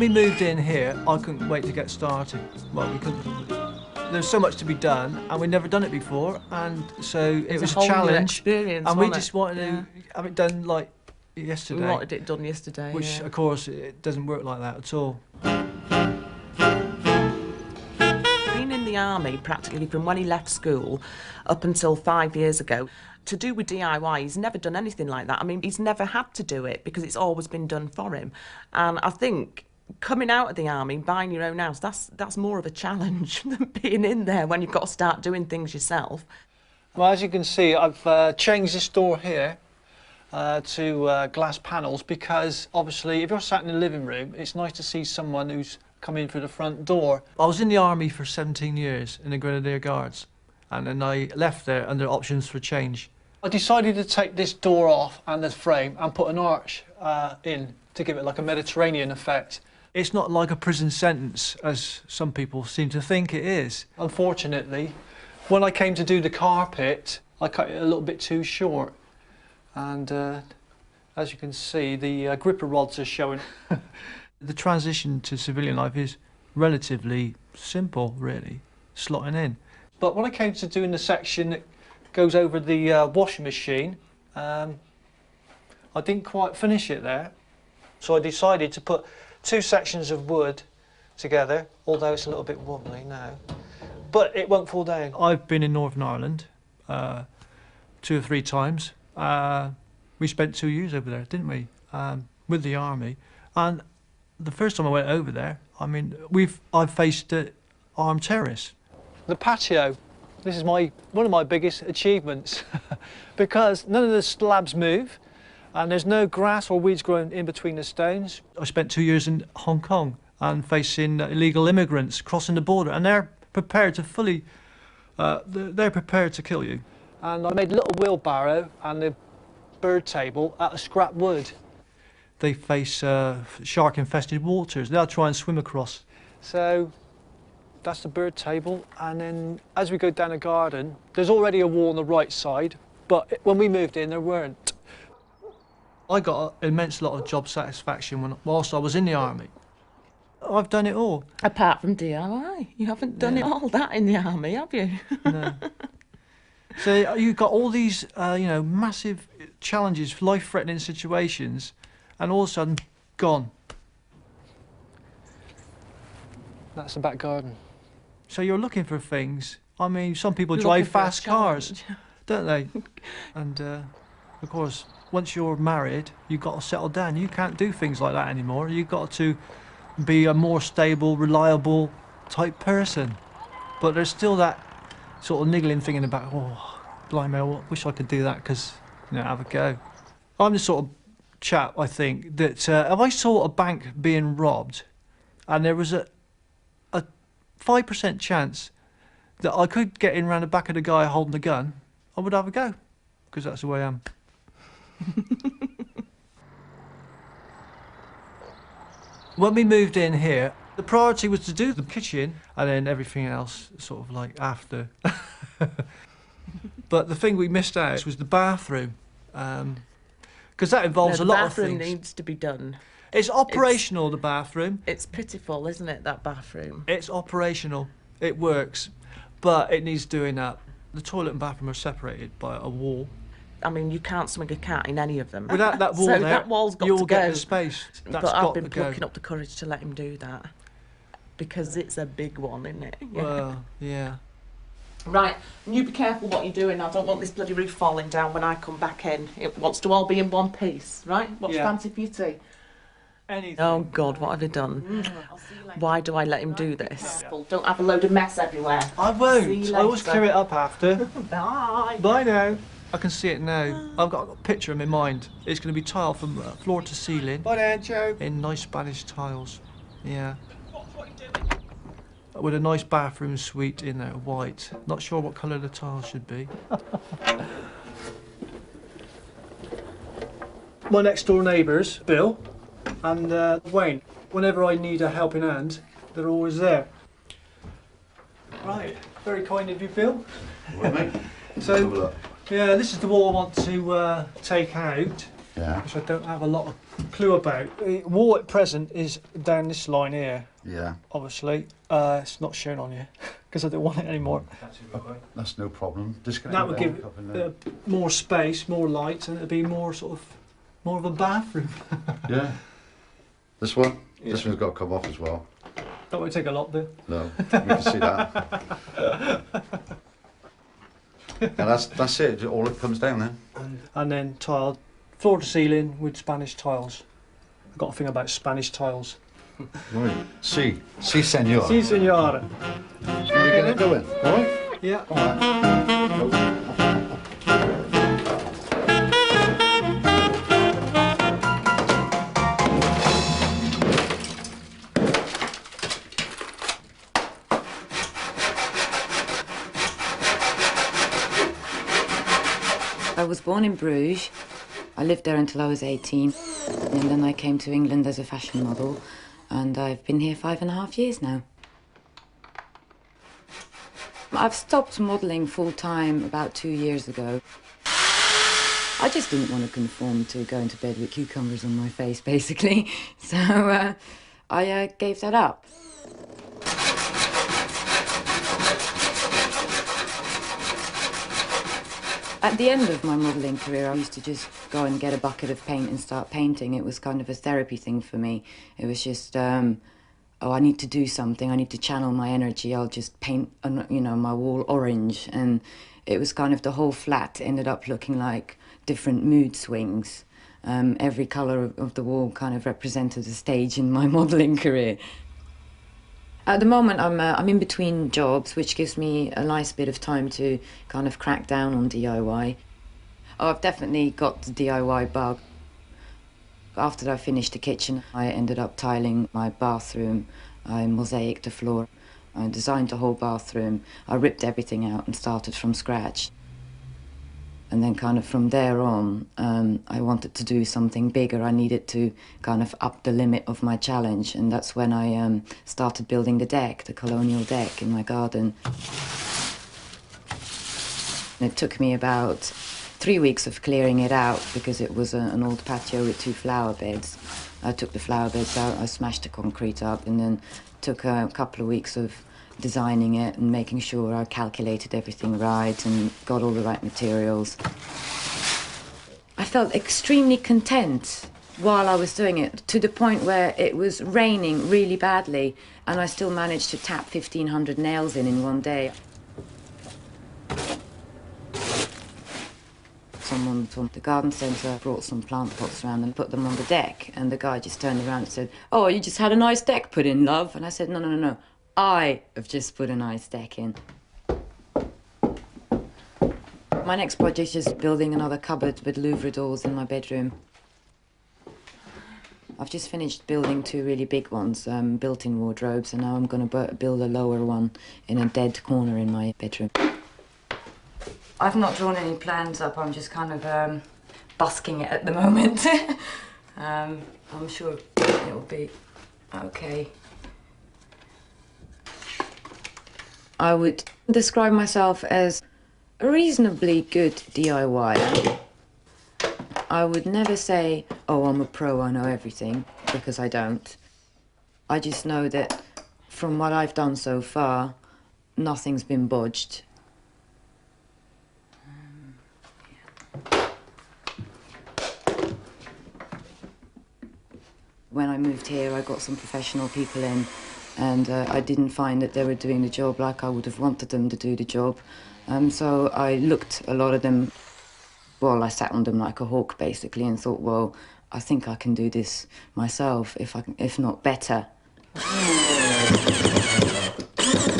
When we moved in here, I couldn't wait to get started. Well, we couldn't. There's so much to be done, and we'd never done it before, and so it was a challenge. Experience, and we just wanted to have it done like yesterday. We wanted it done yesterday. Which, of course, it doesn't work like that at all. Been in the army practically from when he left school up until 5 years ago. To do with DIY, he's never done anything like that. I mean, he's never had to do it because it's always been done for him. And I think coming out of the army, buying your own house, that's more of a challenge than being in there when you've got to start doing things yourself. Well, as you can see, I've changed this door here to glass panels because, obviously, if you're sat in the living room, it's nice to see someone who's come in through the front door. I was in the army for 17 years in the Grenadier Guards, and then I left there under options for change. I decided to take this door off and the frame and put an arch in to give it like a Mediterranean effect. It's not like a prison sentence, as some people seem to think it is. Unfortunately, when I came to do the carpet, I cut it a little bit too short. And as you can see, the gripper rods are showing. The transition to civilian life is relatively simple, really, slotting in. But when I came to doing the section that goes over the washing machine, I didn't quite finish it there. So I decided to put 2 sections of wood together, although it's a little bit wobbly now. But it won't fall down. I've been in Northern Ireland 2 or 3 times. We spent 2 years over there, didn't we, with the army. And the first time I went over there, I mean, I've faced armed terrorists. The patio, this is one of my biggest achievements because none of the slabs move. And there's no grass or weeds growing in between the stones. I spent 2 years in Hong Kong and facing illegal immigrants crossing the border, and they're prepared to they're prepared to kill you. And I made a little wheelbarrow and the bird table out of scrap wood. They face shark-infested waters. They'll try and swim across. So that's the bird table, and then as we go down the garden, there's already a wall on the right side, but when we moved in, there weren't. I got an immense lot of job satisfaction whilst I was in the army. I've done it all. Apart from DIY, you haven't done it all that in the army, have you? No. So you've got all these, you know, massive challenges, life-threatening situations, and all of a sudden, gone. That's the back garden. So you're looking for things. I mean, some people drive fast cars, don't they? And of course, once you're married, you've got to settle down. You can't do things like that anymore. You've got to be a more stable, reliable type person. But there's still that sort of niggling thing in the back. Oh, blimey, I wish I could do that because, you know, have a go. I'm the sort of chap, I think, that if I saw a bank being robbed and there was a 5% chance that I could get in around the back of the guy holding the gun, I would have a go, because that's the way I am. When we moved in here, the priority was to do the kitchen and then everything else sort of like after. But the thing we missed out was the bathroom, because that involves a lot of things. The bathroom needs to be done. It's operational, the bathroom. It's pitiful, isn't it, that bathroom? It's operational. It works, but it needs doing up. The toilet and bathroom are separated by a wall. I mean, you can't swing a cat in any of them. Without that wall so there, that wall's got you'll to go. get the space. That's but got I've been to go. plucking up the courage to let him do that, because it's a big one, isn't it? Yeah. Well, yeah. Right, and you be careful what you're doing. I don't want this bloody roof falling down when I come back in. It wants to all be in one piece, right? What's fancy for your tea? Anything. Oh God, what have I done? Why do I let him do this? Don't have a load of mess everywhere. I won't. I always clear it up after. Bye. Bye now. I can see it now. I've got a picture in my mind. It's going to be tile from floor to ceiling. Bye then, Joe. In nice Spanish tiles. Yeah. With a nice bathroom suite in there, white. Not sure what colour the tiles should be. My next door neighbours, Bill and Wayne. Whenever I need a helping hand, they're always there. Right, very kind of you, Bill. Well, mate. So, yeah, this is the wall I want to take out. Yeah. which I don't have a lot of clue about. The wall at present is down this line here, Yeah. obviously. It's not shown on here because I don't want it anymore. That's no problem. Disconnect That would the give wall up in there. more space, more light, and it'd be more more of a bathroom. Yeah. This one? Yeah. This one's got to come off as well. That would take a lot, though. No, we can see that. And that's it. All it comes down there. And then tiled floor to ceiling with Spanish tiles. I've got a thing about Spanish tiles. Right. Si, senor. Si, senora. Shall we get it going? All right? Yeah. All right. I was born in Bruges. I lived there until I was 18, and then I came to England as a fashion model, and I've been here 5.5 years now. I've stopped modelling full-time about 2 years ago. I just didn't want to conform to going to bed with cucumbers on my face, basically, so I gave that up. At the end of my modelling career, I used to just go and get a bucket of paint and start painting. It was kind of a therapy thing for me. It was just, oh, I need to do something. I need to channel my energy. I'll just paint, my wall orange. And it was kind of the whole flat ended up looking like different mood swings. Every colour of the wall kind of represented a stage in my modelling career. At the moment, I'm in between jobs, which gives me a nice bit of time to kind of crack down on DIY. Oh, I've definitely got the DIY bug. After I finished the kitchen, I ended up tiling my bathroom. I mosaicked the floor. I designed the whole bathroom. I ripped everything out and started from scratch. And then kind of from there on, I wanted to do something bigger. I needed to kind of up the limit of my challenge. And that's when I started building the deck, the colonial deck in my garden. And it took me about 3 weeks of clearing it out because it was an old patio with 2 flower beds. I took the flower beds out, I smashed the concrete up, and then took a couple of weeks of designing it and making sure I calculated everything right and got all the right materials. I felt extremely content while I was doing it, to the point where it was raining really badly and I still managed to tap 1,500 nails in one day. Someone from the garden centre brought some plant pots around and put them on the deck, and the guy just turned around and said, "Oh, you just had a nice deck put in, love." And I said, no. I have just put a nice deck in. My next project is building another cupboard with louvre doors in my bedroom. I've just finished building 2 really big ones, built-in wardrobes, and now I'm going to build a lower one in a dead corner in my bedroom. I've not drawn any plans up, I'm just kind of busking it at the moment. I'm sure it'll be okay. I would describe myself as a reasonably good DIYer. I would never say, oh, I'm a pro, I know everything, because I don't. I just know that from what I've done so far, nothing's been bodged. When I moved here, I got some professional people in, and I didn't find that they were doing the job like I would have wanted them to do the job. So I looked a lot of them, well, I sat on them like a hawk, basically, and thought, well, I think I can do this myself, if not better.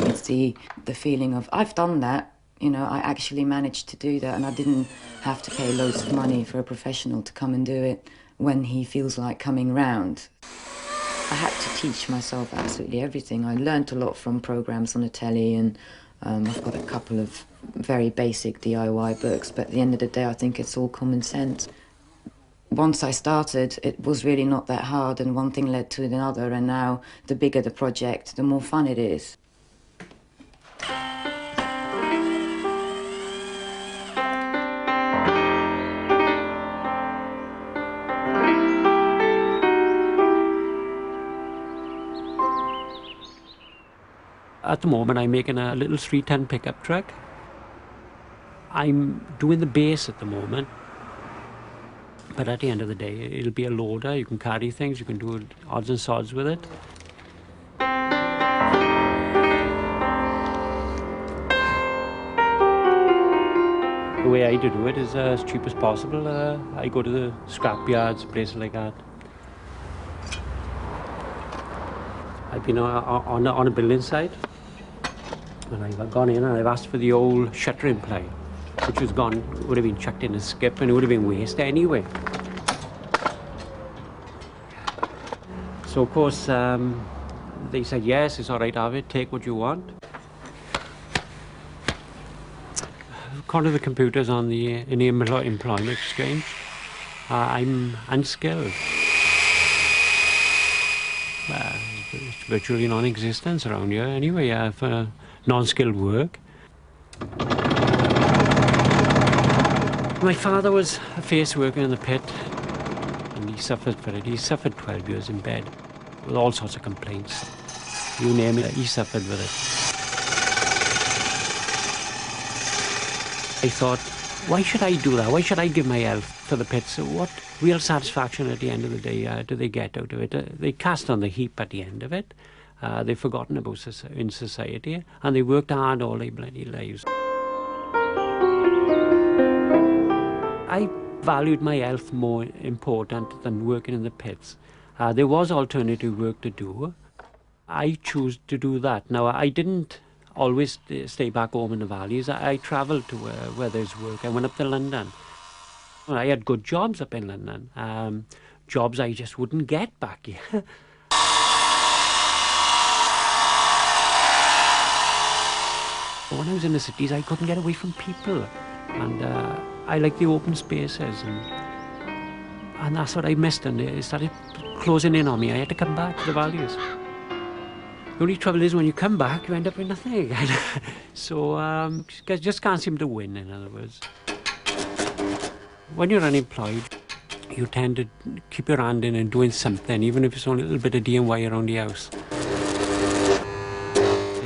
It's the feeling of, I've done that, I actually managed to do that, and I didn't have to pay loads of money for a professional to come and do it when he feels like coming round. I had to teach myself absolutely everything. I learnt a lot from programs on the telly, and I've got a couple of very basic DIY books, but at the end of the day, I think it's all common sense. Once I started, it was really not that hard, and one thing led to another, and now the bigger the project, the more fun it is. At the moment, I'm making a little 3-ton pickup truck. I'm doing the base at the moment, but at the end of the day, it'll be a loader. You can carry things, you can do odds and sods with it. The way I do it is as cheap as possible. I go to the scrap yards, places like that. I've been on a building site, and I've gone in and I've asked for the old shuttering ply, which was gone, would have been chucked in a skip, and it would have been waste anyway. So of course, they said, yes, it's all right, have it, take what you want. According to the computers in the employment exchange, I'm unskilled. It's virtually non-existent around here anyway, for non-skilled work. My father was a face worker in the pit, and he suffered for it. He suffered 12 years in bed with all sorts of complaints. You name it, he suffered with it. I thought, why should I do that? Why should I give my health for the pits? What real satisfaction at the end of the day do they get out of it? They cast on the heap at the end of it. They've forgotten about in society, and they worked hard all their bloody lives. I valued my health more important than working in the pits. There was alternative work to do. I chose to do that. Now, I didn't always stay back home in the valleys. I travelled to where there's work. I went up to London. I had good jobs up in London, jobs I just wouldn't get back here. When I was in the cities, I couldn't get away from people, and I like the open spaces, and that's what I missed, and it started closing in on me. I had to come back to the valleys. The only trouble is when you come back, you end up with nothing again. So just can't seem to win, in other words. When you're unemployed, you tend to keep your hand in and doing something, even if it's only a little bit of DIY around the house.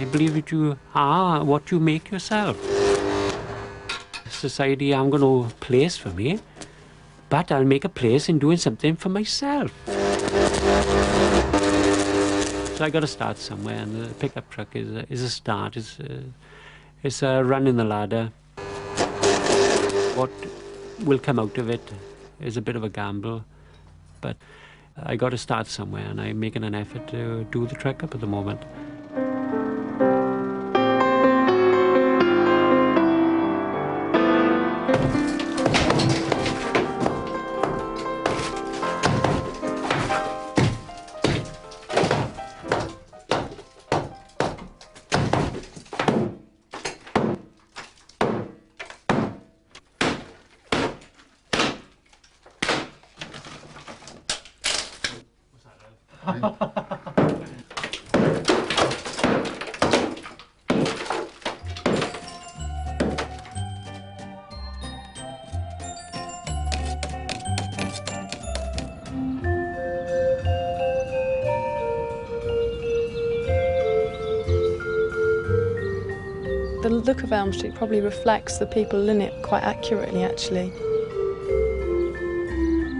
I believe that you are what you make yourself. Society hasn't got no place for me, but I'll make a place in doing something for myself. So I got to start somewhere, and the pickup truck is a start. It's a run in the ladder. What will come out of it is a bit of a gamble, but I got to start somewhere, and I'm making an effort to do the truck up at the moment. The look of Elm Street probably reflects the people in it quite accurately, actually.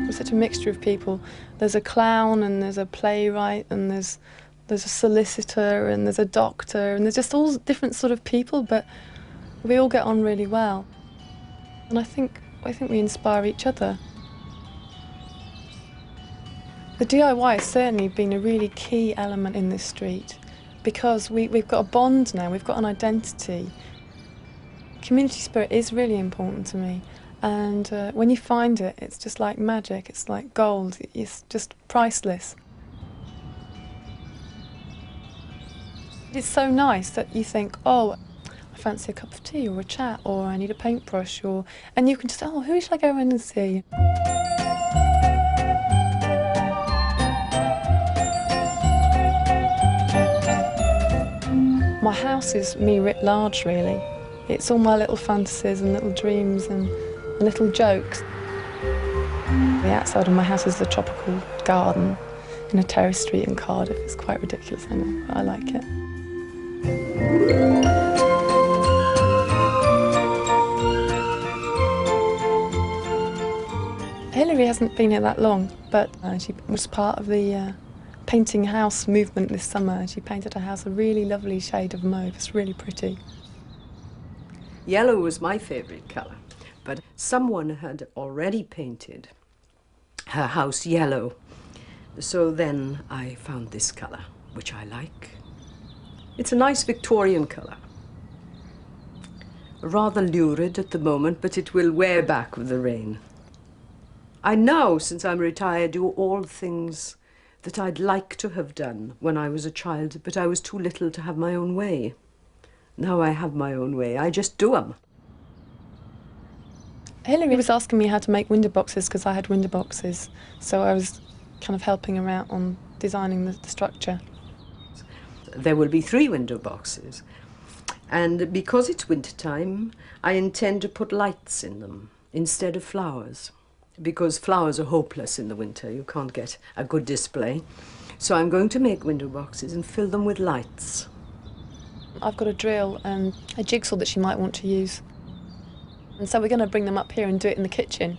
It's such a mixture of people. There's a clown, and there's a playwright, and there's a solicitor, and there's a doctor, and there's just all different sort of people, but we all get on really well. And I think we inspire each other. The DIY has certainly been a really key element in this street, because we've got a bond now, we've got an identity. Community spirit is really important to me, and when you find it, it's just like magic, it's like gold, it's just priceless. It's so nice that you think, oh, I fancy a cup of tea or a chat, or I need a paintbrush, and you can just, oh, who should I go in and see? My house is me writ large, really. It's all my little fantasies and little dreams and little jokes. The outside of my house is the tropical garden in a terrace street in Cardiff. It's quite ridiculous, I know, but I like it. Hilary hasn't been here that long, but she was part of the painting house movement this summer. She painted a house a really lovely shade of mauve. It's really pretty. Yellow was my favourite colour, but someone had already painted her house yellow. So then I found this colour, which I like. It's a nice Victorian colour. Rather lurid at the moment, but it will wear back with the rain. I now, since I'm retired, do all things that I'd like to have done when I was a child, but I was too little to have my own way. Now I have my own way. I just do them. Hilary was asking me how to make window boxes because I had window boxes, so I was kind of helping her out on designing the structure. There will be 3 window boxes, and because it's winter time, I intend to put lights in them instead of flowers, because flowers are hopeless in the winter. You can't get a good display. So I'm going to make window boxes and fill them with lights. I've got a drill and a jigsaw that she might want to use. And so we're going to bring them up here and do it in the kitchen.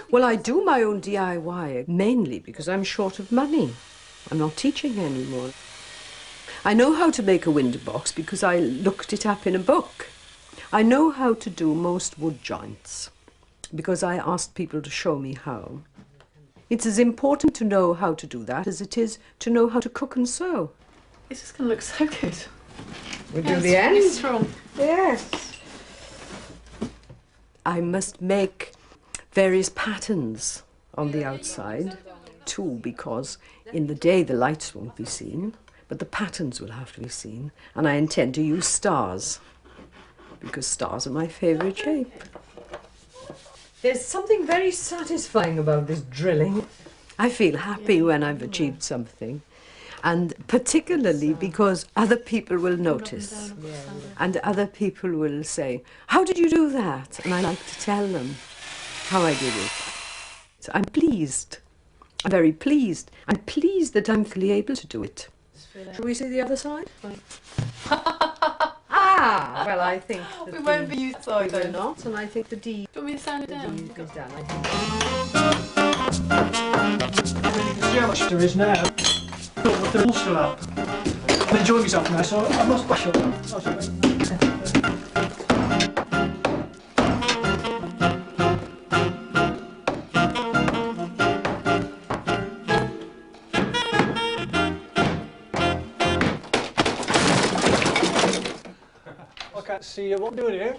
Well, I do my own DIY mainly because I'm short of money. I'm not teaching anymore. I know how to make a window box because I looked it up in a book. I know how to do most wood joints because I asked people to show me how. It's as important to know how to do that as it is to know how to cook and sew. This is going to look so good. We do the end? Strong. Yes. I must make various patterns on the outside too, because in the day the lights won't be seen, but the patterns will have to be seen, and I intend to use stars because stars are my favourite shape. There's something very satisfying about this drilling. I feel happy when I've achieved something, and particularly because other people will notice and other people will say, "How did you do that?" And I like to tell them how I did it. So I'm pleased. I'm very pleased. I'm pleased that I'm fully able to do it. Shall we see the other side? Ah, well, I think We won't be used to we're not, and I think the D Do you want me to sound it down? goes down. I think. See how much there is now. But they're all still up. I'm enjoying myself now, so I must bash up. I can't see what I'm doing here.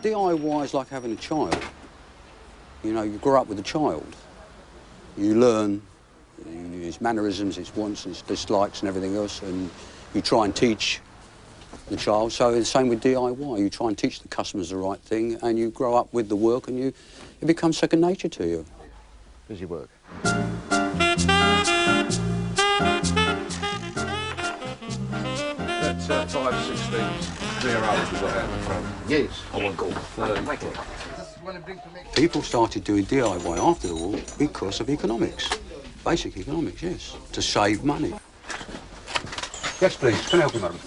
DIY is like having a child. You know, you grow up with a child. You learn his mannerisms, his wants, his dislikes and everything else, and you try and teach the child. So it's the same with DIY. You try and teach the customers the right thing, and you grow up with the work, and it becomes second nature to you. Busy work. 5/16 hours we got out the front. Yes. I want to go 30. People started doing DIY after the war because of economics. Basic economics, yes. To save money. Yes, please. Can I help you, madam?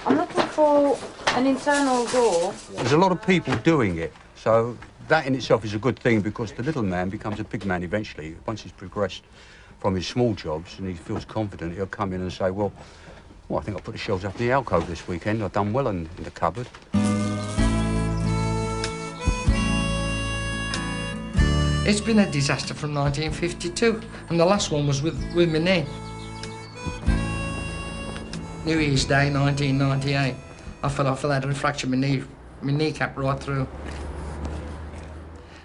I'm looking for an internal door. There's a lot of people doing it, so that in itself is a good thing because the little man becomes a big man eventually. Once he's progressed from his small jobs and he feels confident, he'll come in and say, well, I think I put the shelves up in the alcove this weekend. I've done well in the cupboard. It's been a disaster from 1952, and the last one was with my knee. New Year's Day, 1998. I fell off a ladder and fractured my kneecap right through.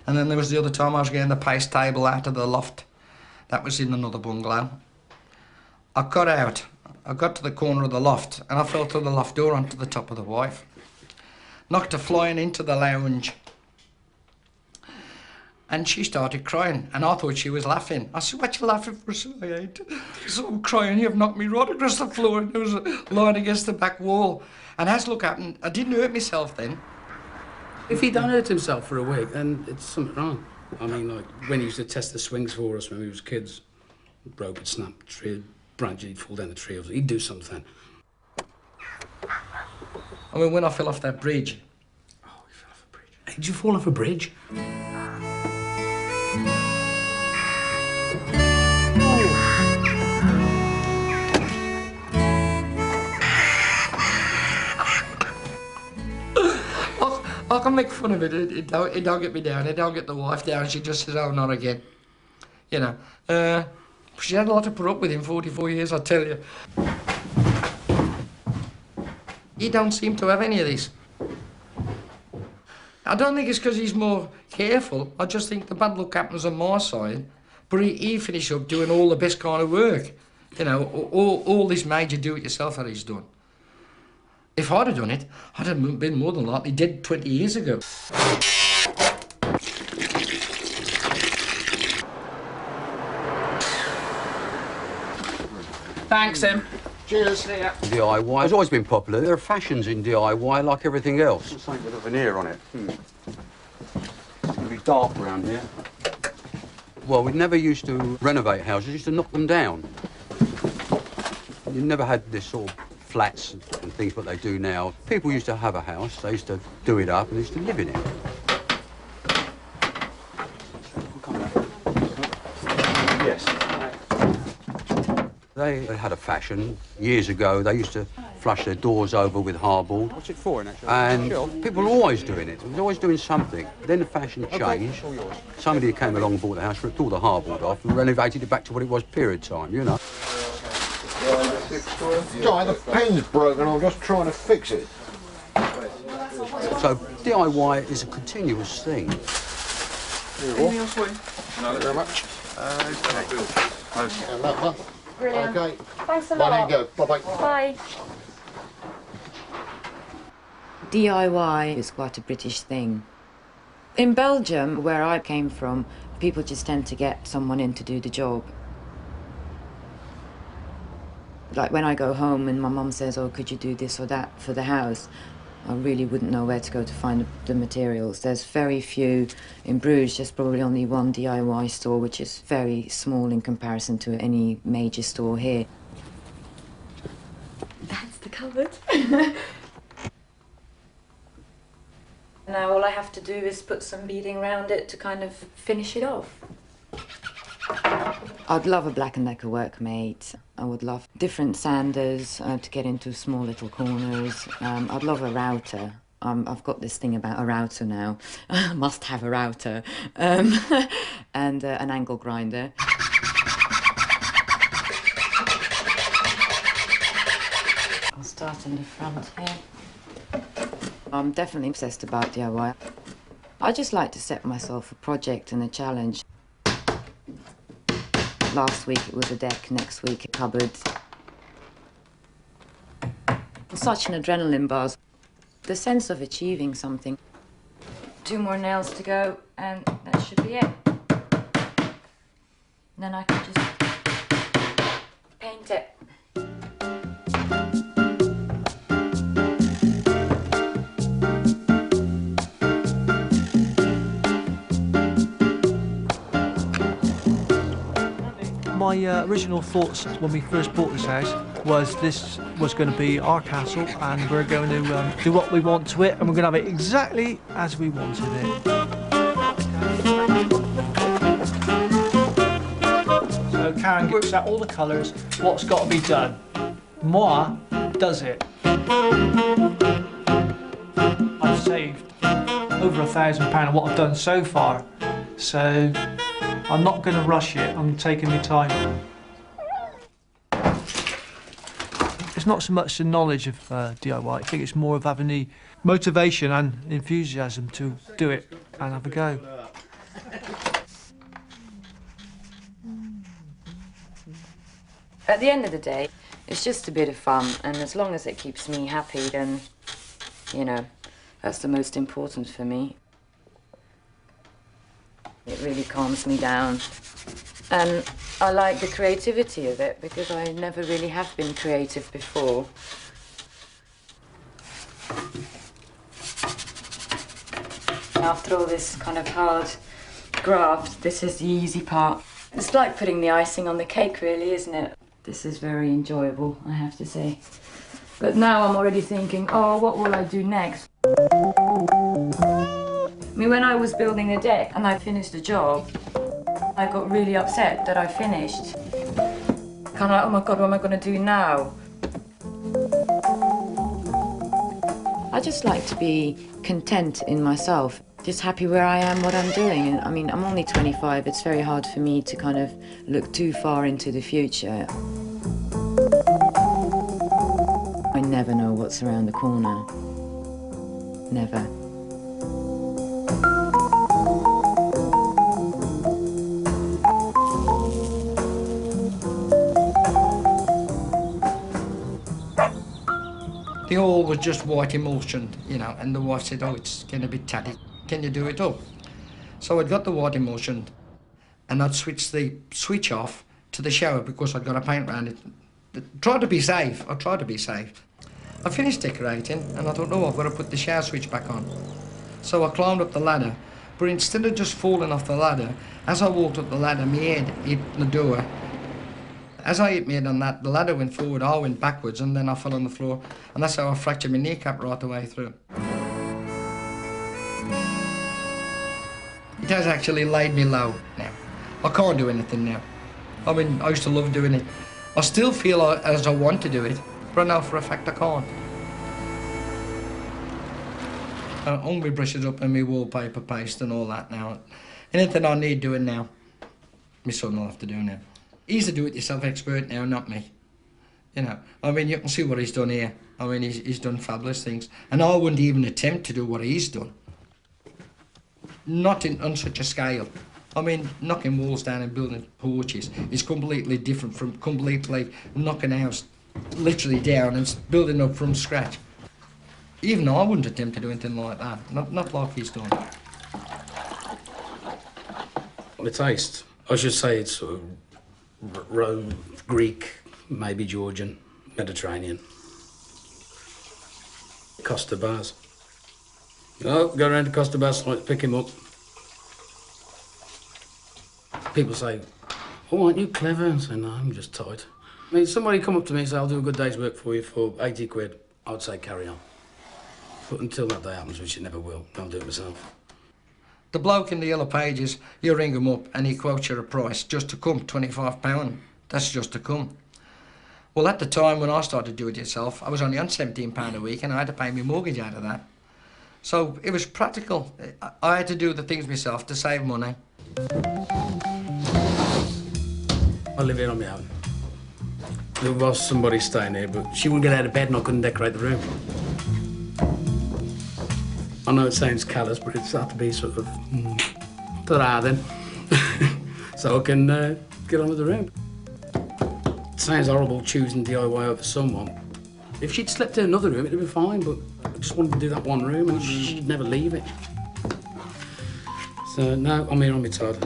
And then there was the other time I was getting the paste table out of the loft. That was in another bungalow. I got out. I got to the corner of the loft, and I fell through the loft door onto the top of the wife. Knocked her flying into the lounge. And she started crying, and I thought she was laughing. I said, what you laughing for? She said, I ain't. She said, I'm crying, you've knocked me right across the floor, and there was lying against the back wall. And as luck happened, I didn't hurt myself then. If he done hurt himself for a week, then it's something wrong. I mean, like, when he used to test the swings for us when we was kids, rope would snap, tree, branch, he'd fall down the tree, he'd do something. I mean, when I fell off that bridge. Oh, you fell off a bridge. Hey, did you fall off a bridge? I can make fun of it. It don't get me down. It don't get the wife down. She just says, oh, not again. You know. She had a lot to put up with in 44 years, I tell you. He don't seem to have any of this. I don't think it's because he's more careful. I just think the bad luck happens on my side. But he finished up doing all the best kind of work. You know, all this major do-it-yourself that he's done. If I'd have done it, I'd have been more than likely dead 20 years ago. Thanks, Em. Cheers. See ya. DIY has always been popular. There are fashions in DIY like everything else. Something with a veneer on it. It's going to be dark around here. Well, we never used to renovate houses, we used to knock them down. You never had this sort of flats and things what they do now. People used to have a house, they used to do it up and they used to live in it. Yes. They had a fashion years ago. They used to flush their doors over with hardboard. What's it for, actually? And people were always doing it. They were always doing something. Then the fashion changed. Somebody came along and bought the house, ripped all the hardboard off and renovated it back to what it was period time, you know. Guy, the pen's broken, I'm just trying to fix it. So DIY is a continuous thing. Anything else for you? No, thank you very much. And that one. Brilliant. Okay. Thanks a lot. There you go. Bye-bye. Bye. DIY is quite a British thing. In Belgium, where I came from, people just tend to get someone in to do the job. Like when I go home and my mum says, oh, could you do this or that for the house? I really wouldn't know where to go to find the materials. There's very few. In Bruges, there's probably only one DIY store, which is very small in comparison to any major store here. That's the cupboard. Now all I have to do is put some beading around it to kind of finish it off. I'd love a Black & Decker workmate. I would love different sanders to get into small little corners. I'd love a router. I've got this thing about a router now. I must have a router. And an angle grinder. I'll start in the front here. I'm definitely obsessed about DIY. I just like to set myself a project and a challenge. Last week it was a deck, next week a cupboard. Such an adrenaline buzz. The sense of achieving something. 2 more nails to go and that should be it. Then I can just paint it. my original thoughts when we first bought this house was this was going to be our castle, and we're going to do what we want to it, and we're going to have it exactly as we wanted it. So Karen works out all the colours, what's got to be done. Moi does it. I've saved over £1,000 on what I've done so far, so I'm not going to rush it, I'm taking my time. It's not so much the knowledge of DIY, I think it's more of having the motivation and enthusiasm to do it and have a go. At the end of the day, it's just a bit of fun, and as long as it keeps me happy, then, you know, that's the most important for me. It really calms me down. And I like the creativity of it, because I never really have been creative before. After all this kind of hard graft, this is the easy part. It's like putting the icing on the cake, really, isn't it? This is very enjoyable, I have to say. But now I'm already thinking, oh, what will I do next? I mean, when I was building the deck and I finished the job, I got really upset that I finished. Kind of like, oh my God, what am I going to do now? I just like to be content in myself, just happy where I am, what I'm doing. And I mean, I'm only 25, it's very hard for me to kind of look too far into the future. I never know what's around the corner. Never. The hall was just white emulsioned, you know, and the wife said, oh, it's getting a bit tatty. Can you do it up? So I'd got the white emulsioned, and I'd switch the switch off to the shower because I'd got a paint around it. Tried to be safe. I tried to be safe. I finished decorating, and I thought, oh, I've got to put the shower switch back on. So I climbed up the ladder, but instead of just falling off the ladder, as I walked up the ladder, my head hit the door. As I hit my head on that, the ladder went forward, I went backwards, and then I fell on the floor, and that's how I fractured my kneecap right the way through. It has actually laid me low now. I can't do anything now. I mean, I used to love doing it. I still feel as I want to do it, but I know for a fact I can't. I hung my brushes up and my wallpaper paste and all that now. Anything I need doing now, my son will have to do now. He's a do-it-yourself expert now, not me. You know, I mean, you can see what he's done here. I mean, he's done fabulous things. And I wouldn't even attempt to do what he's done. Not on such a scale. I mean, knocking walls down and building porches is completely different from completely knocking a house literally down and building up from scratch. Even I wouldn't attempt to do anything like that. Not like he's done. The taste, I should say it's sort of Rome, Greek, maybe Georgian, Mediterranean. Costa bars. Oh, go around to Costa bars, pick him up. People say, oh, aren't you clever? And I say, no, I'm just tight. I mean, somebody come up to me and say, I'll do a good day's work for you for 80 quid. I would say, carry on. But until that day happens, which it never will, I'll do it myself. The bloke in the Yellow Pages, you ring him up and he quotes you a price just to come, £25. That's just to come. Well, at the time when I started doing it yourself, I was only on £17 a week and I had to pay my mortgage out of that. So it was practical. I had to do the things myself to save money. I live here on my own. There was somebody staying here, but she wouldn't get out of bed and I couldn't decorate the room. I know it sounds callous, but it's had to be sort of, ta-da then, so I can get on with the room. It sounds horrible choosing DIY over someone. If she'd slept in another room, it'd be fine, but I just wanted to do that one room and she'd never leave it. So, no, I'm here on my Todd.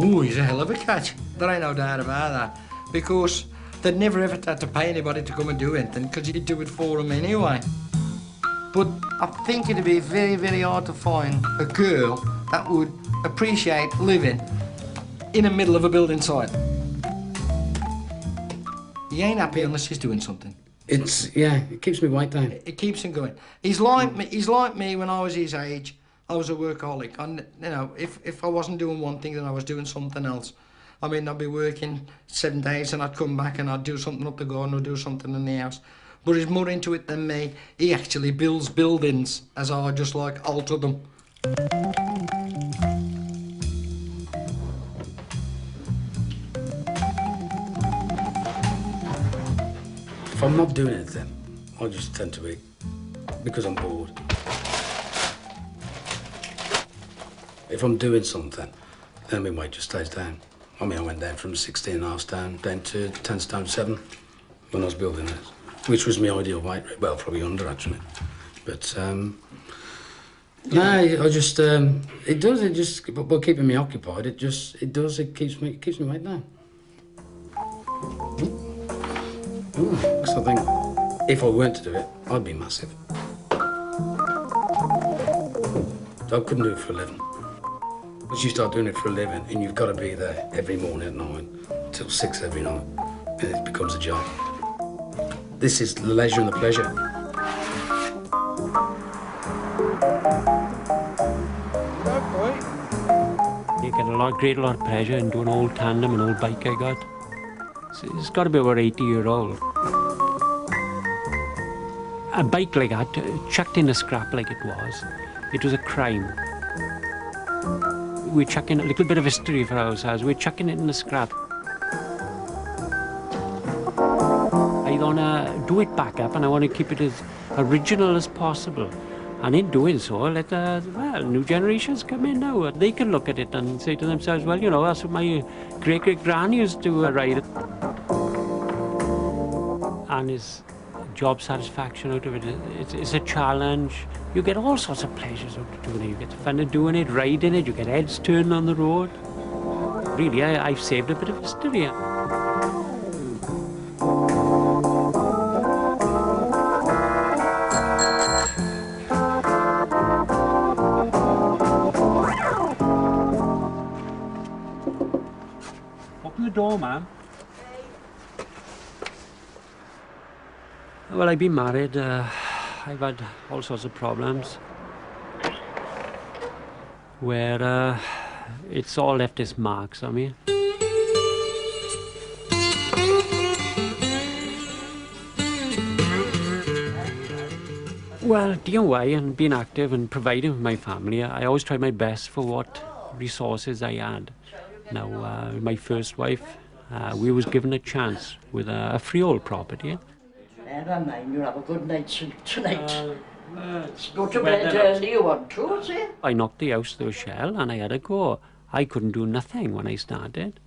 Ooh, he's a hell of a catch. There ain't no doubt about that. Because they'd never ever had to pay anybody to come and do anything, because you'd do it for them anyway. But I think it'd be very, very hard to find a girl that would appreciate living in the middle of a building site. He ain't happy unless he's doing something. It keeps me right down. It keeps him going. He's like me when I was his age. I was a workaholic. And, you know, if I wasn't doing one thing, then I was doing something else. I mean, I'd be working 7 days and I'd come back and I'd do something up the garden or do something in the house. But he's more into it than me. He actually builds buildings as I just like alter them. If I'm not doing anything, I just tend to be, because I'm bored. If I'm doing something, then my weight just stays down. I mean, I went down from 16.5 stone down to 10 stone 7 when I was building this, which was my ideal weight. Well, probably under, actually. But, no, I just, by keeping me occupied, it keeps me weight down. Because I think if I weren't to do it, I'd be massive. I couldn't do it for a living. Once you start doing it for a living, and you've got to be there every morning at 9 till 6 every night, and it becomes a job. This is the leisure and the pleasure. You get a great lot of pleasure in doing an old tandem, an old bike I got. It's got to be about 80-year-old. A bike like that, chucked in a scrap like it was a crime. We're chucking a little bit of history for ourselves. We're chucking it in the scrap. I want to do it back up and I want to keep it as original as possible. And in doing so, let new generations come in now. They can look at it and say to themselves, well, you know, that's what my great-great-gran used to ride it. And his job satisfaction out of it, it's a challenge. You get all sorts of pleasures out of doing it. You get the fun of doing it, riding it, you get heads turning on the road. Really, I've saved a bit of history. Open the door, ma'am. Well, I've been married. I've had all sorts of problems where it's all left its marks on me. Well, DIY and being active and providing for my family, I always tried my best for what resources I had. Now, my first wife, we was given a chance with a freehold property. Never mind, you'll have a good night's sleep tonight. Go to bed early you want to, is it? I knocked the house to a shell and I had a go. I couldn't do nothing when I started.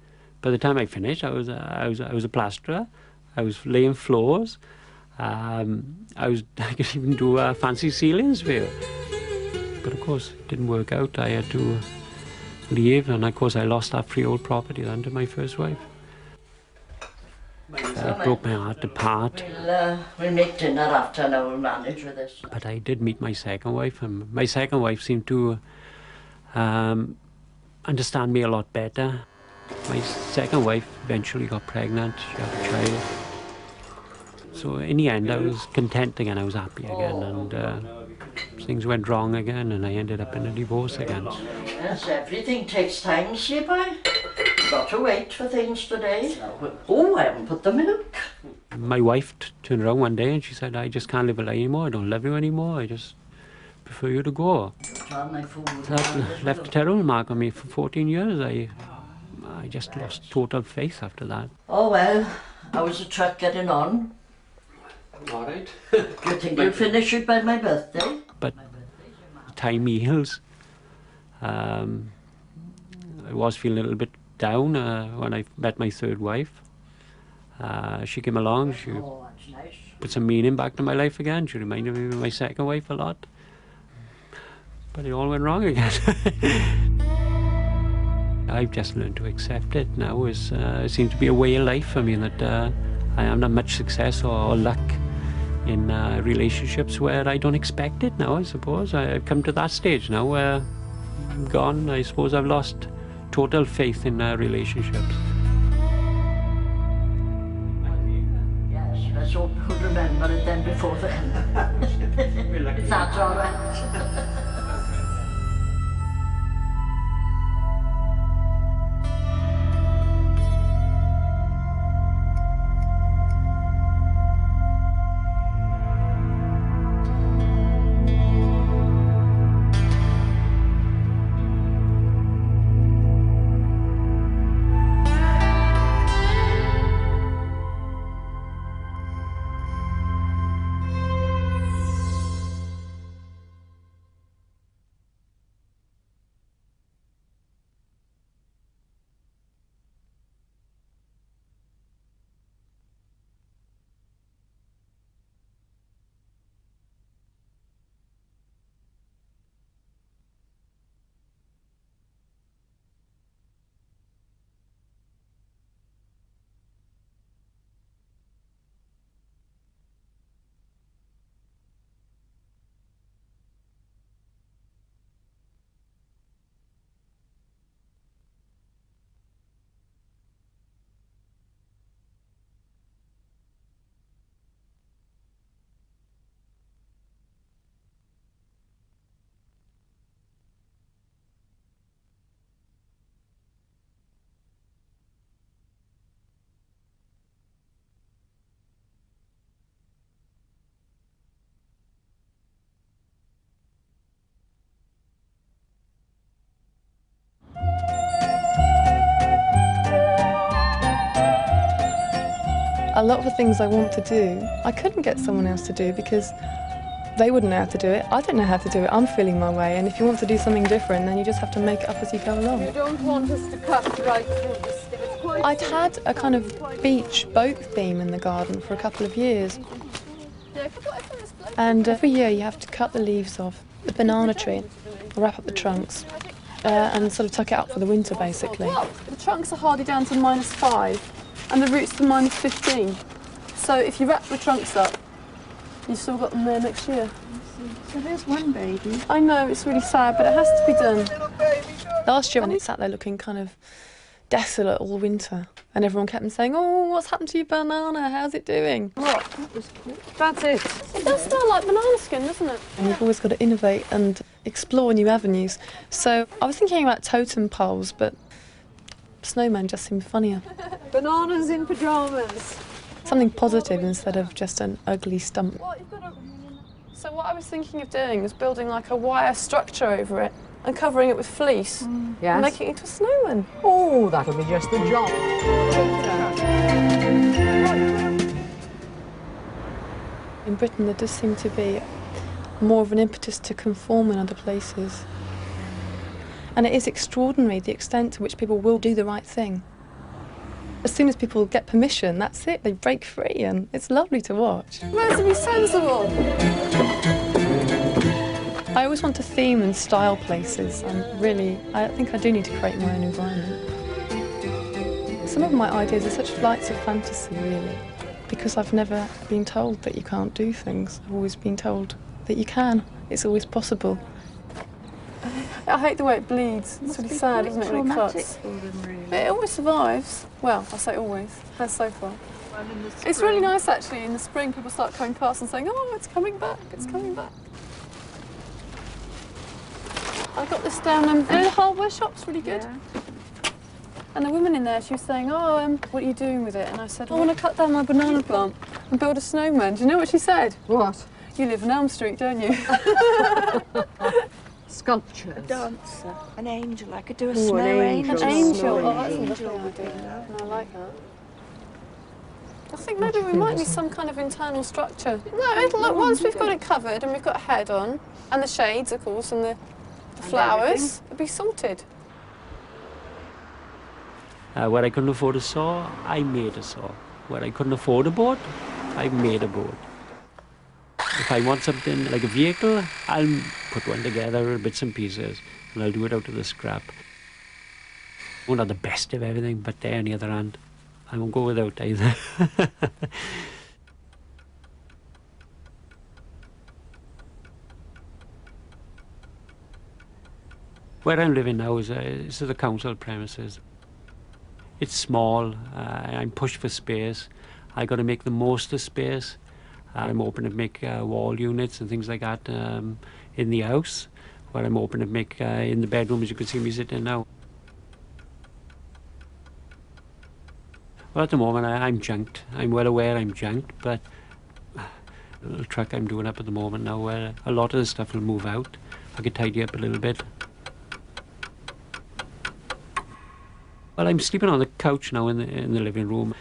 By the time I finished, I was a plasterer. I was laying floors. I could even do fancy ceilings for you. But of course, it didn't work out. I had to leave, and of course, I lost that freehold property then to my first wife. It broke my heart apart. We'll make dinner after and we'll manage with this. But I did meet my second wife, and my second wife seemed to understand me a lot better. My second wife eventually got pregnant. She had a child. So in the end, I was content again. I was happy again, and things went wrong again, and I ended up in a divorce again. Yes, everything takes time, see, boy. Got to wait for things today. Oh, I haven't put the milk. My wife turned around one day and she said, I just can't live a lie anymore. I don't love you anymore. I just prefer you to go. That left a terrible mark on me for 14 years. I just lost total faith after that. Oh, well, how was the truck getting on? All right. Do you think you'll finish it by my birthday? But time heals. I was feeling a little bit down when I met my third wife. She came along, she put some meaning back to my life again. She reminded me of my second wife a lot. But it all went wrong again. I've just learned to accept it now. It seems to be a way of life for me, that I haven't had much success or luck in relationships where I don't expect it now, I suppose. I've come to that stage now where I'm gone. I suppose I've lost total faith in relationships. Yes, let's hope we'll remember it then before then. That's all right. A lot of the things I want to do, I couldn't get someone else to do because they wouldn't know how to do it. I don't know how to do it. I'm feeling my way. And if you want to do something different, then you just have to make it up as you go along. You don't want us to cut right through the stick. It's quite I'd had a kind of beach boat theme in the garden for a couple of years. And every year you have to cut the leaves off the banana tree, wrap up the trunks, and sort of tuck it up for the winter, basically. Well, the trunks are hardly down to -5, and the roots to -15. So if you wrap the trunks up, you've still got them there next year. So there's one baby. I know, it's really sad, but it has to be done. Last year, when it sat there looking kind of desolate all winter, and everyone kept saying, "Oh, what's happened to your banana? How's it doing?" What? That's it. It does smell like banana skin, doesn't it? And you've always got to innovate and explore new avenues. So I was thinking about totem poles, but snowmen just seemed funnier. Bananas in pyjamas. Something positive instead of just an ugly stump. So what I was thinking of doing was building like a wire structure over it and covering it with fleece and making it into a snowman. Oh, that'll be just the job. In Britain, there does seem to be more of an impetus to conform in other places. And it is extraordinary the extent to which people will do the right thing. As soon as people get permission, that's it, they break free, and it's lovely to watch. Where's to be sensible? I always want to theme and style places, and really, I think I do need to create my own environment. Some of my ideas are such flights of fantasy, really, because I've never been told that you can't do things. I've always been told that you can. It's always possible. I hate the way it bleeds. It's really sad, isn't it, when it cuts? It always survives. Well, I say always. Has so far. It's really nice, actually. In the spring, people start coming past and saying, "Oh, it's coming back, it's coming back." I got this down the hardware shop's really good. And the woman in there, she was saying, "Oh, what are you doing with it?" And I said, "I want to cut down my banana plant and build a snowman." Do you know what she said? What? "You live in Elm Street, don't you?" Sculptures. A dancer, an angel. I could do a Ooh, snow an angel. An angel. Snow Oh, that's a angel. lovely idea. I like that. I think maybe we might need some kind of internal structure. No, it'll look, once we've got it covered and we've got a head on, and the shades, of course, and the flowers, it'll be sorted. Where I couldn't afford a saw, I made a saw. Where I couldn't afford a boat, I made a boat. If I want something like a vehicle, I'll put one together, bits and pieces, and I'll do it out of the scrap. I won't have the best of everything, but there on the other hand, I won't go without either. Where I'm living now is the council premises. It's small, I'm pushed for space. I got to make the most of space. I'm hoping to make wall units and things like that in the house, where I'm hoping to make in the bedroom, as you can see me sitting now. Well, at the moment I'm junked. I'm well aware I'm junked, but the little truck I'm doing up at the moment now, where a lot of the stuff will move out. I could tidy up a little bit. Well, I'm sleeping on the couch now in the living room.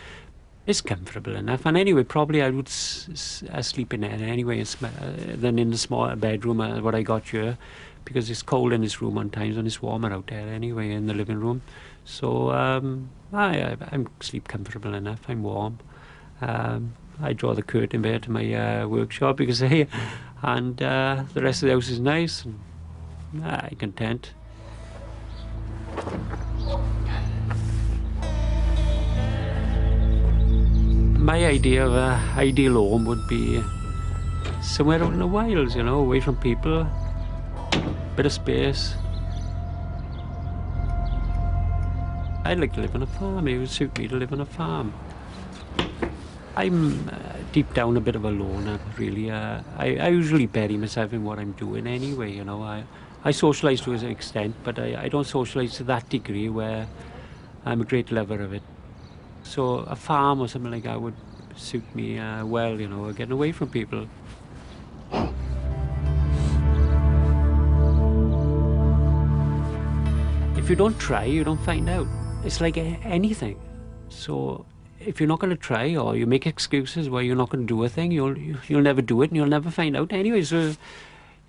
It's comfortable enough, and anyway, probably I would sleep in there anyway than in the small bedroom what I got here, because it's cold in this room on times and it's warmer out there anyway in the living room. So I sleep comfortable enough. I'm warm. I draw the curtain there to my workshop, because here, and the rest of the house is nice. And, I'm content. My idea of an ideal home would be somewhere out in the wilds, you know, away from people, bit of space. I'd like to live on a farm. It would suit me to live on a farm. I'm deep down a bit of a loner, really. I usually bury myself in what I'm doing anyway, you know. I socialise to an extent, but I don't socialise to that degree where I'm a great lover of it. So a farm or something like that would suit me well, you know, getting away from people. If you don't try, you don't find out. It's like anything. So if you're not going to try, or you make excuses why you're not going to do a thing, you'll never do it, and you'll never find out anyway. So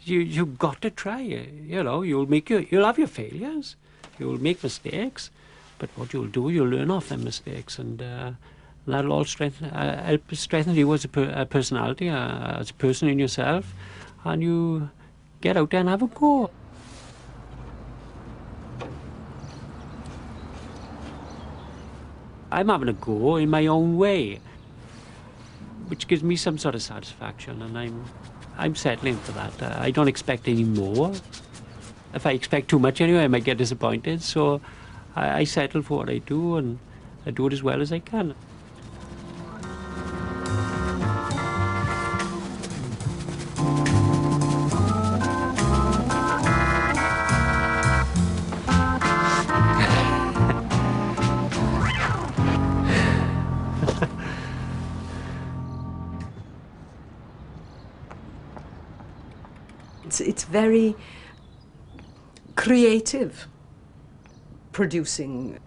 you've got to try. You know, you'll have your failures, you'll make mistakes, but what you'll do, you'll learn off them mistakes, and that'll all help strengthen you as a personality, as a person in yourself, and you get out there and have a go. I'm having a go in my own way, which gives me some sort of satisfaction, and I'm settling for that. I don't expect any more. If I expect too much anyway, I might get disappointed, so I settle for what I do, and I do it as well as I can. It's very creative, producing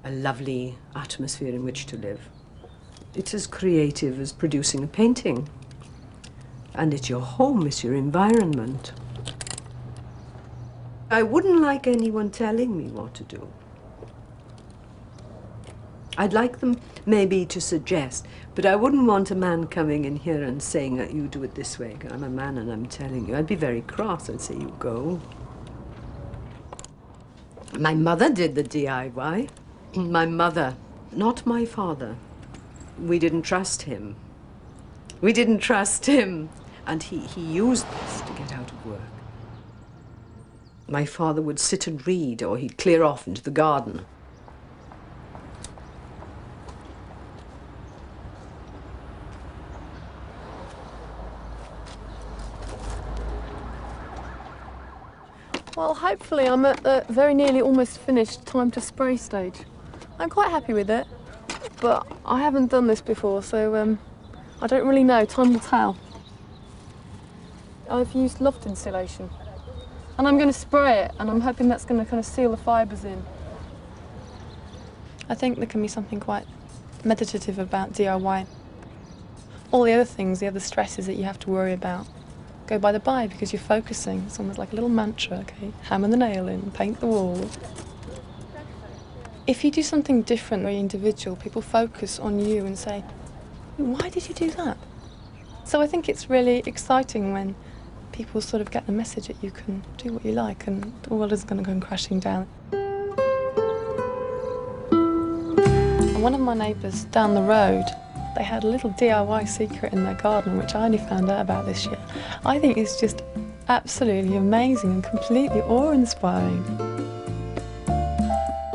a lovely atmosphere in which to live. It's as creative as producing a painting. And it's your home, it's your environment. I wouldn't like anyone telling me what to do. I'd like them maybe to suggest, but I wouldn't want a man coming in here and saying that you do it this way. I'm a man and I'm telling you. I'd be very cross. I'd say, you go. My mother did the DIY. My mother, not my father. We didn't trust him. We didn't trust him. And he used this to get out of work. My father would sit and read, or he'd clear off into the garden. Well, hopefully I'm at the very nearly almost finished time to spray stage. I'm quite happy with it, but I haven't done this before, so I don't really know. Time will tell. I've used loft insulation, and I'm going to spray it, and I'm hoping that's going to kind of seal the fibres in. I think there can be something quite meditative about DIY. All the other things, the other stresses that you have to worry about, go by the by because you're focusing. It's almost like a little mantra, okay? Hammer the nail in, paint the wall. If you do something different, very individual, people focus on you and say, why did you do that? So I think it's really exciting when people sort of get the message that you can do what you like and the world isn't going to go crashing down. And one of my neighbours down the road, they had a little DIY secret in their garden, which I only found out about this year. I think it's just absolutely amazing and completely awe-inspiring.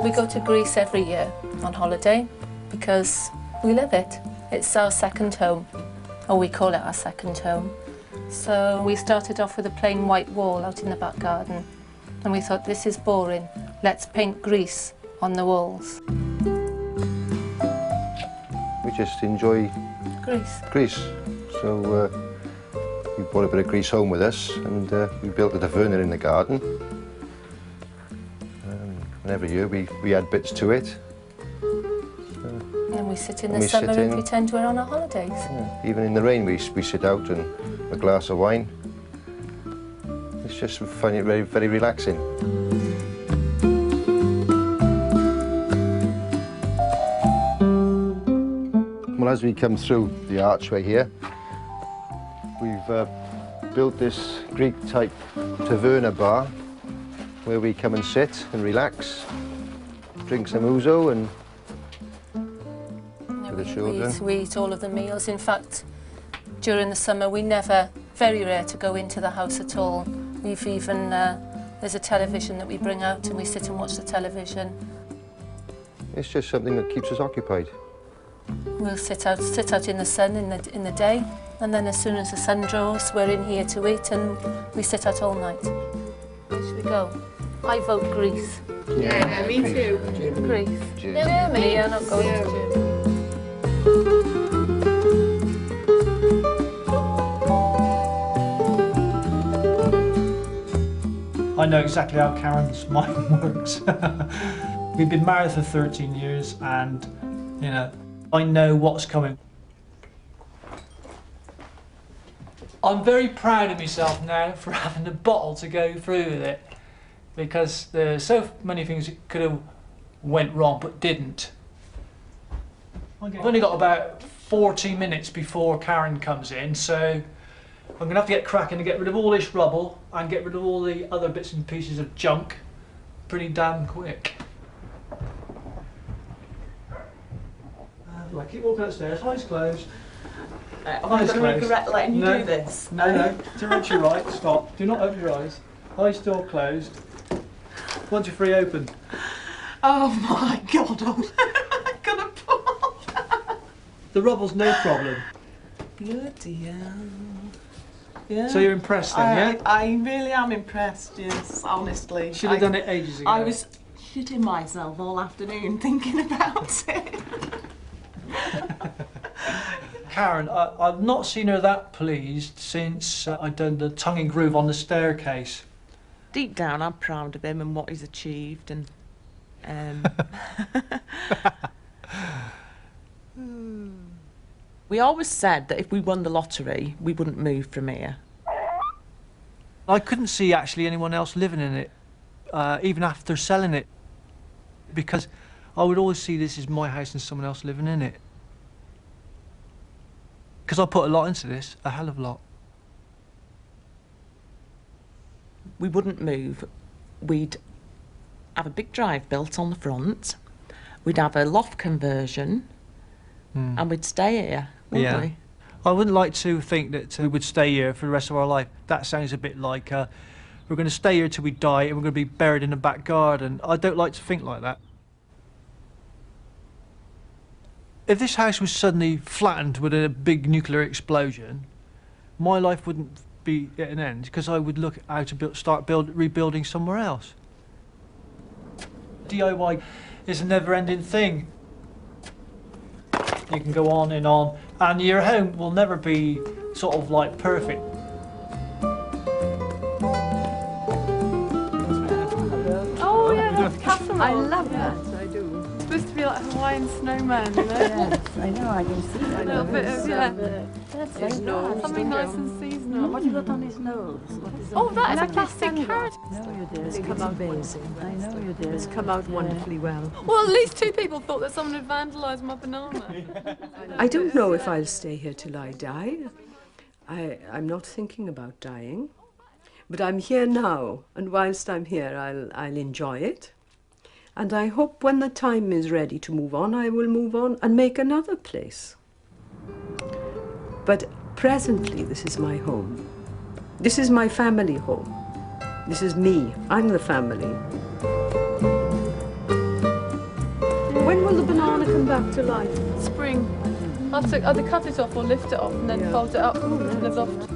We go to Greece every year on holiday because we live it. It's our second home, or we call it our second home. So we started off with a plain white wall out in the back garden, and we thought, this is boring, let's paint Greece on the walls. We just enjoy Greece. So we brought a bit of Greece home with us, and we built a taverna in the garden. And every year we add bits to it. And we sit in the summer and pretend we're on our holidays. Yeah. Even in the rain we sit out and a glass of wine. It's just find it very, very relaxing. Well, as we come through the archway here, we've built this Greek-type taverna bar where we come and sit and relax, drink some ouzo and with the children. We eat all of the meals. In fact, during the summer very rare to go into the house at all. We've even, there's a television that we bring out and we sit and watch the television. It's just something that keeps us occupied. We'll sit out in the sun in the day, and then as soon as the sun draws, we're in here to eat, and we sit out all night. Where should we go? I vote Greece. Yeah, me too. Greece. Yeah, me. I'm not going to. I know exactly how Karen's mind works. We've been married for 13 years, and you know, I know what's coming. I'm very proud of myself now for having a bottle to go through with it, because there's so many things that could have went wrong but didn't. I've only got about 40 minutes before Karen comes in, so I'm going to have to get cracking to get rid of all this rubble and get rid of all the other bits and pieces of junk pretty damn quick. Right, keep walking upstairs, eyes closed. I'm going to regret letting you do this. No, to your right, stop. Do not open your eyes. Eyes still closed. 1, 2, 3, open. Oh my God, I'm going to fall. The rubble's no problem. Bloody hell. Yeah. So you're impressed then, yeah? I really am impressed, yes, honestly. Should have done it ages ago. I was shitting myself all afternoon thinking about it. Karen, I've not seen her that pleased since I'd done the tongue and groove on the staircase. Deep down, I'm proud of him and what he's achieved, and we always said that if we won the lottery, we wouldn't move from here. I couldn't see actually anyone else living in it, even after selling it, because I would always see this as my house and someone else living in it. Because I put a lot into this, a hell of a lot. We wouldn't move. We'd have a big drive built on the front. We'd have a loft conversion, and we'd stay here, wouldn't we? I wouldn't like to think that we would stay here for the rest of our life. That sounds a bit like we're going to stay here till we die and we're going to be buried in the back garden. I don't like to think like that. If this house was suddenly flattened with a big nuclear explosion, my life wouldn't be at an end, because I would look how to start rebuilding somewhere else. DIY is a never-ending thing. You can go on, and your home will never be sort of like perfect. Oh yeah, that's casserole. I love that, I do. It's supposed to be like a Hawaiian snowman, you know? Yes, I know, I can see that. A little bit of, yeah. That's His nose. Something nice and seasonal. What have you got on his nose? Oh, that is a plastic carrot. No, you did. It's come out amazing. I know you did. It's come out wonderfully well. Well, at least 2 people thought that someone had vandalised my banana. I don't know if I'll stay here till I die. I'm not thinking about dying. But I'm here now, and whilst I'm here, I'll enjoy it. And I hope when the time is ready to move on, I will move on and make another place. But presently, this is my home. This is my family home. This is me. I'm the family. When will the banana come back to life? Spring. I'd cut it off or lift it off and then fold it up in the loft.